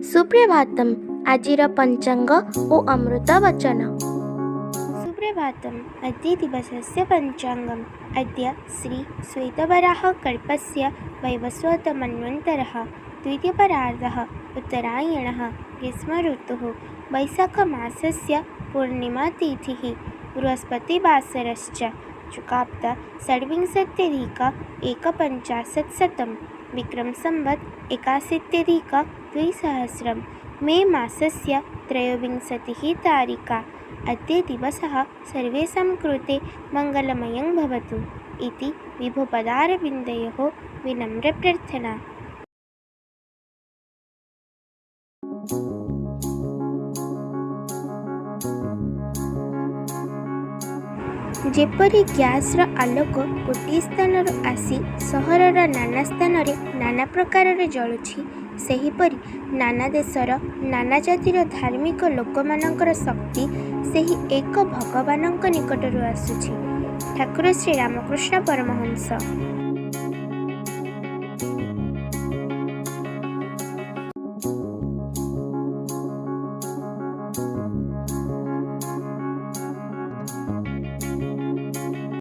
सुप्रभातम आजिर पंचांग ओ अमृत वचन। सुप्रभातम। अद्य दिवसस्य पंचांगम। अद्य श्री श्वेतवराह कल्पस्य वैवस्वत मन्वन्तरः द्वितीयपरार्धः उत्तरायणः ग्रीष्म ऋतुः वैशाखमासस्य पूर्णिमातिथिः बृहस्पतिवासरश्च चुकाप्त षड्विंशत्यधिक एकपञ्चाशत्शतं विक्रम संवत् 81-द्विसहस्रं मे मासस्य त्रयोविंशतिः तारिका। अद्य दिवसः सर्वेषां कृते मङ्गलमयं भवतु इति विभुपदारविन्दयोः विनम्रप्रार्थना। जेपरि ग्यासर आलोक गोटे स्थानरू आसी सहरर नाना स्थान नाना प्रकार जलुछि, सेहीपरि नाना देशर नाना जातिर धार्मिक लोकमानंकर शक्ति सेही एक भगवानंक निकटरू आसुछि। ठाकुर श्री रामकृष्ण परमहंस।